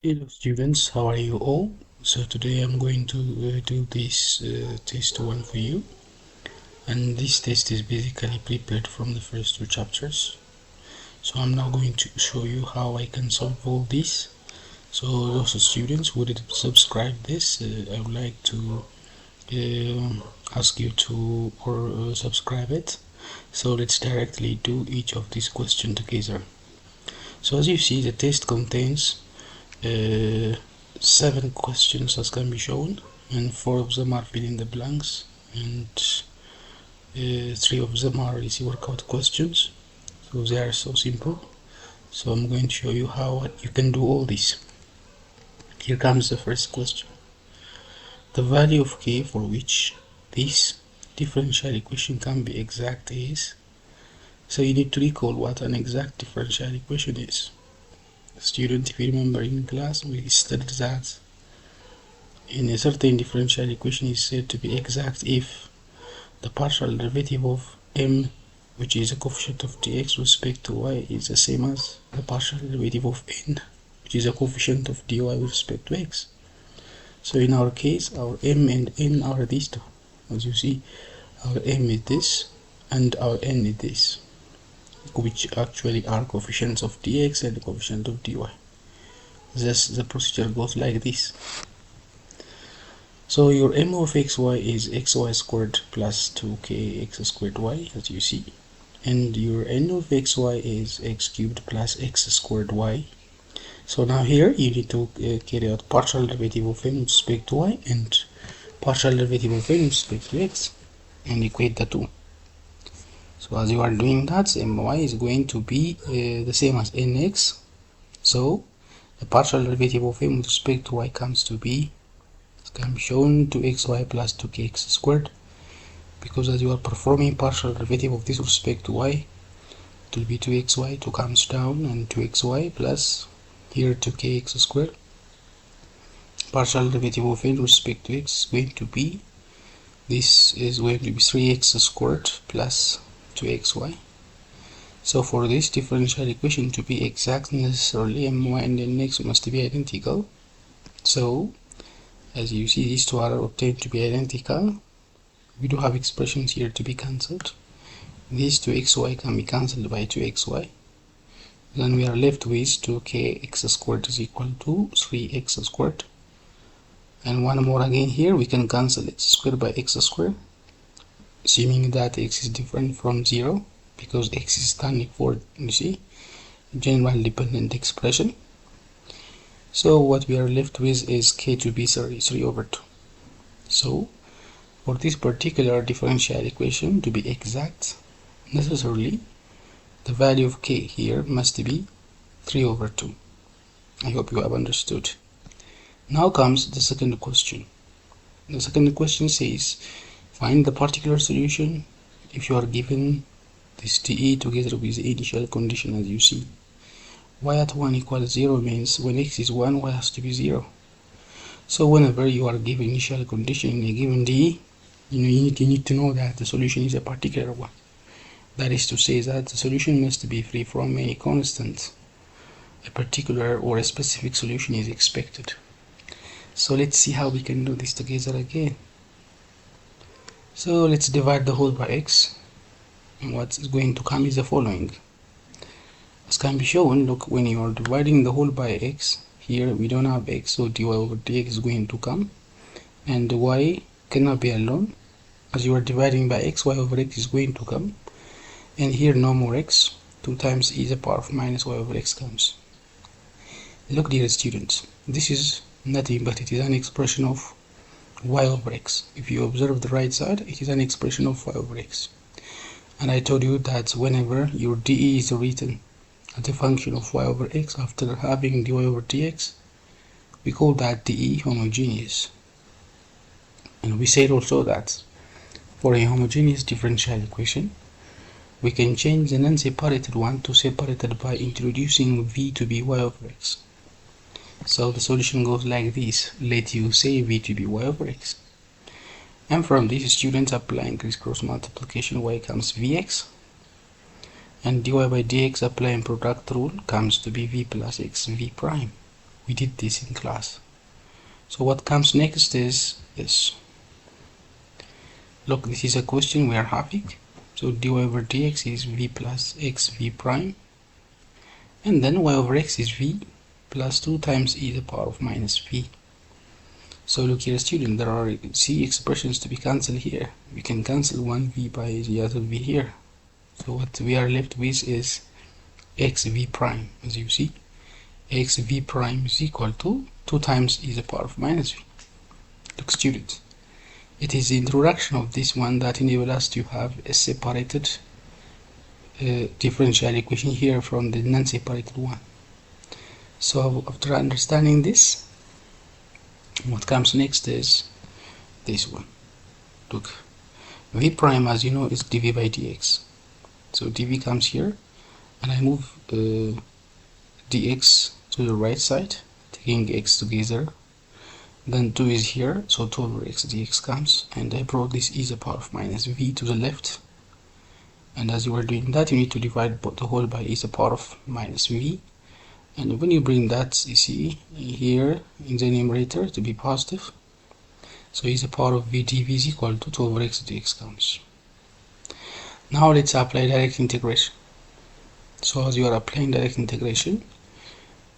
Hello students, how are you all? So today I'm going to do this test 1 for you, and this test is basically prepared from the first 2 chapters. So I'm now going to show you how I can solve all this. So those students who did subscribe this, I would like to ask you to subscribe it. So let's directly do each of these questions together. So as you see, the test contains 7 questions as can be shown, and 4 of them are fill in the blanks, and 3 of them are easy workout questions. So they are so simple. So I'm going to show you how you can do all this. Here comes the first question. The value of k for which this differential equation can be exact is. So you need to recall what an exact differential equation is. Student, if you remember in class we studied that in a certain differential equation is said to be exact if the partial derivative of m, which is a coefficient of dx with respect to y, is the same as the partial derivative of n, which is a coefficient of dy with respect to x. So in our case, our m and n are these two. As you see, our m is this and our n is this, which actually are coefficients of dx and the coefficient of dy. Thus the procedure goes like this. So your m of xy is xy squared plus 2kx squared y, as you see, and your n of xy is x cubed plus x squared y. So now here you need to carry out partial derivative of n with respect to y and partial derivative of n with respect to x and equate the two. So as you are doing that, my is going to be the same as nx. So the partial derivative of m with respect to y comes to be, it can be shown, 2xy plus 2kx squared, because as you are performing partial derivative of this with respect to y, it will be 2xy, 2 comes down, and 2xy plus here 2kx squared. Partial derivative of n with respect to x is going to be, this is going to be 3x squared plus 2xy. So for this differential equation to be exact, necessarily my and nx must be identical. So as you see, these two are obtained to be identical. We do have expressions here to be cancelled. These 2xy can be cancelled by 2xy. Then we are left with 2kx squared is equal to 3x squared. And one more again here, we can cancel x squared by x squared, assuming that x is different from 0, because x is standing for, you see, general dependent expression. So what we are left with is k to be 3 over 2. So for this particular differential equation to be exact, necessarily the value of k here must be 3 over 2. I hope you have understood. Now comes the second question. The second question says, find the particular solution if you are given this dE together with the initial condition. As you see, y at 1 equals 0 means when x is 1, y has to be 0. So whenever you are given initial condition in a given dE, you need to know that the solution is a particular one. That is to say that the solution must be free from any constant. A particular or a specific solution is expected. So let's see how we can do this together again. So let's divide the whole by x, and what is going to come is the following. As can be shown, look, when you are dividing the whole by x, here we don't have x, so dy over dx is going to come, and y cannot be alone. As you are dividing by x, y over x is going to come, and here no more x, 2 times e to the power of minus y over x comes. Look, dear students, this is nothing but it is an expression of y over x. If you observe the right side, it is an expression of y over x. And I told you that whenever your dE is written as a function of y over x after having dy over dx, we call that dE homogeneous. And we said also that for a homogeneous differential equation, we can change the non-separated one to separated by introducing v to be y over x. So the solution goes like this. Let you say v to be y over x. And from this, students applying crisscross multiplication, y comes vx, and dy by dx applying product rule comes to be v plus x v prime. We did this in class. So what comes next is this. Look, this is a question we are having. So dy over dx is v plus x v prime, and then y over x is v plus 2 times e to the power of minus v. So look here, student, there are c expressions to be cancelled here. We can cancel one v by the other v here. So what we are left with is x v prime. As you see, x v prime is equal to 2 times e to the power of minus v. Look, students, it is the introduction of this one that enables us to have a separated differential equation here from the non-separated one. So after understanding this, what comes next is this one. Look, v prime, as you know, is dv by dx. So dv comes here, and I move dx to the right side, taking x together. Then 2 is here, so 2 over x dx comes, and I brought this e to the power of minus v to the left. And as you are doing that, you need to divide the whole by e to the power of minus v. And when you bring that, you see here in the numerator to be positive. So e to the power of v dv is equal to 2 over x dx comes. Now let's apply direct integration. So as you are applying direct integration,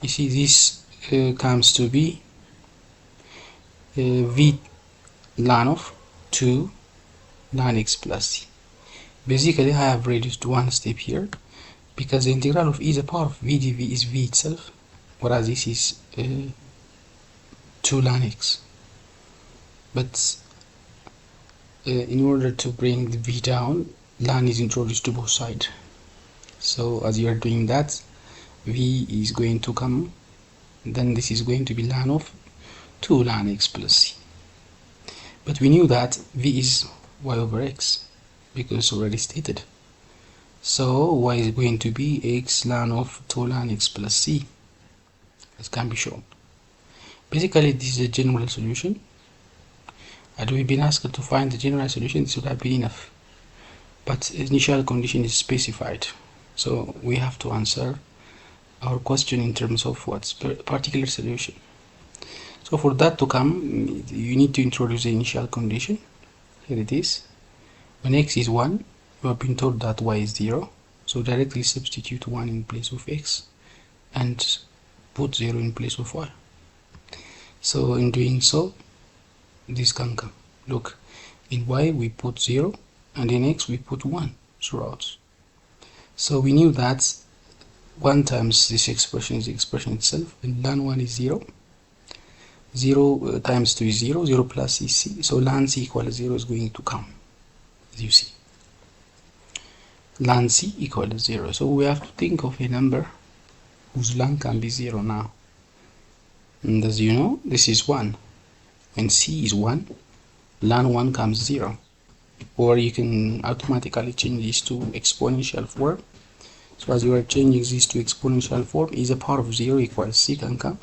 you see this comes to be v ln of 2 ln x plus c. Basically, I have reduced one step here because the integral of e to the power of v dv is v itself, whereas this is 2 ln x. But in order to bring the v down, ln is introduced to both sides. So as you are doing that, v is going to come, then this is going to be ln of 2 ln x plus c. But we knew that v is y over x because it's already stated. So y is going to be x ln of 2 ln x plus c, as can be shown. Basically, this is a general solution. Had we been asked to find the general solution, this would have been enough. But initial condition is specified, so we have to answer our question in terms of what's particular solution. So for that to come, you need to introduce the initial condition. Here it is. When x is 1, you have been told that y is 0. So directly substitute 1 in place of x and put 0 in place of y. So in doing so, this can come. Look, in y we put 0 and in x we put 1 throughout. So we knew that 1 times this expression is the expression itself, and ln 1 is 0. 0 times 2 is 0, 0 plus is c, so ln c equals 0 is going to come, as you see. Ln c equals 0, so we have to think of a number whose ln can be 0 now. And as you know, this is 1. When c is 1, ln 1 comes 0. Or you can automatically change this to exponential form. So as you are changing this to exponential form, e to the power of 0 equals c can come.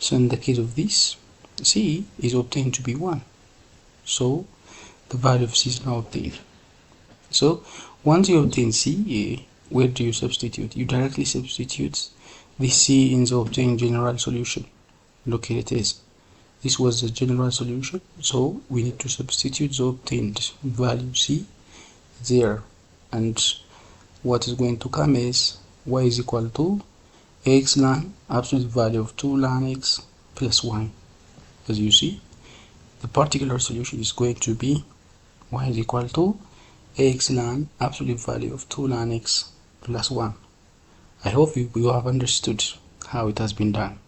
So in the case of this, c is obtained to be 1. So the value of c is now obtained. So once you obtain c, where do you substitute? You directly substitute this c in the obtained general solution. Look, here it is. This was the general solution, so we need to substitute the obtained value c there. And what is going to come is y is equal to x ln absolute value of 2 ln x plus 1. As you see, the particular solution is going to be y is equal to x ln absolute value of 2 ln x plus 1. I hope you have understood how it has been done.